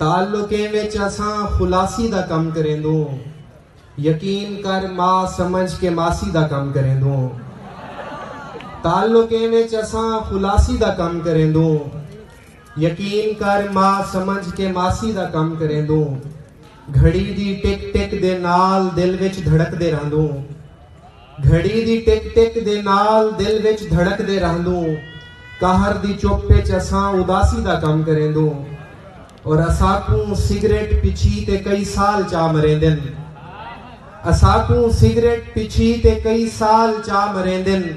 ताल्लुके विच असां खुलासी दा कम करेंदो, यकीन कर मां समझ के मासी दा कम करेंदो। ताल्लुके विच असां खुलासी दा कम करेंदो, यकीन कर मां समझ के मासी दा कम करेंदो। घड़ी दी टिक टिक दे नाल दिल विच धड़कदे रहंदो, घड़ी दी टिक टिक दे नाल दिल विच धड़कदे रहंदो। कहर दी चुप विच असां उदासी दा कम करेंदो, और असाकू सिगरेट पिछी ते कई साल चा मरेंदन। असाकू सिगरेट पिछी ते कई साल चा मरेंदन,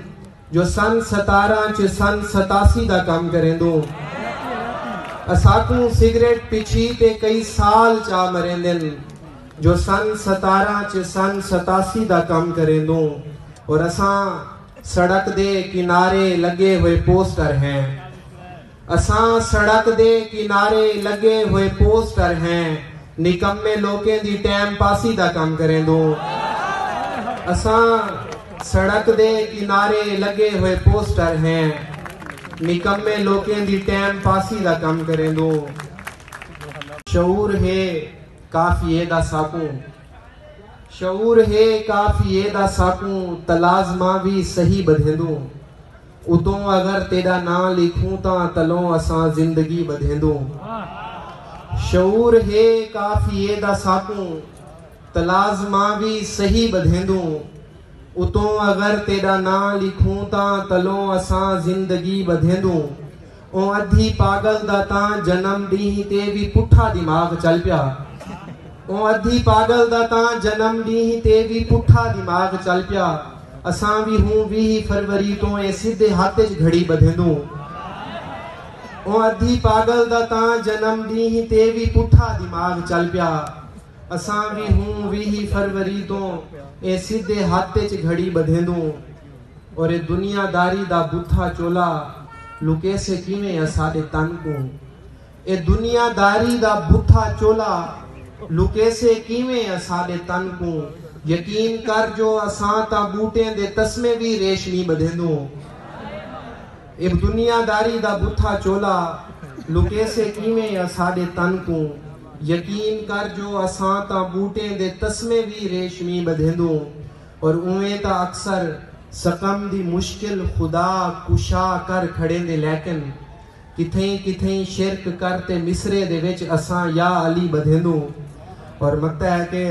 जो सन 17 च सन 87 दा कम करेंदो। असाकू सिगरेट पिछी ते कई साल चा मरेंदन, जो सन 17 च सन 87 दा कम करेंदो। और असां सड़क दे किनारे लगे हुए पोस्टर हैं, असां सड़क दे किनारे लगे हुए पोस्टर हैं, निकम्मे लोकें दी टाइम पासी दा कम करेंदो। असां सड़क दे किनारे लगे हुए पोस्टर हैं, निकम्मे लोकें दी टाइम पासी दा कम करेंदो। शऊर है काफिए दा साकू, शऊर है काफिए दा साकू, तलाज़मा भी सही बधेंदो। उतों अगर तेरा ना लिखूं ता तलों असां जिंदगी बधेंदो। शऊर है काफिए दा साकू, तलाज़मा भी सही बधेंदो। उतों अगर तेरा ना लिखूं ता तलों असां जिंदगी बधेंदो। ओ अधी पागल दा तां जन्म ॾींहं ते भी पुठा दिमाग चल पिया, ओ अधी पागल दा तां जन्म ॾींहं ते भी पुठा दिमाग चल पिया। असां भी हूं 20 फरवरी तो ए सीधे हाथ च घड़ी बधेंदो। ओ अधी पागल दा तां जन्म ॾींहं ते भी पुठा दिमाग चल पिया। असां भी हूं 20 फरवरी तो ए सीधे हाथ च घड़ी बधेंदो। और ए दुनियादारी दा बुथा चोला लुके से किवें असां दे तन को, ए दुनियादारी दा बुथा चोला लुके से किवें असां दे तन को। यकीन कर जो असां ता बूटे दे तस्मे भी रेशमी बधेंदो। ए दुनियादारी दा बुथा चोला लुके से किवें असां दे तन को। यकीन कर जो असां ता बूटे दे तस्मे भी रेशमी बधेंदो। और उवें ता अक्सर सकम दी मुश्किल खुदा कुशा कर खड़ेंदे, लेकिन किथें किथें शिरक करते मिसरे दे विच असां या अली बधेंदो। और मत है के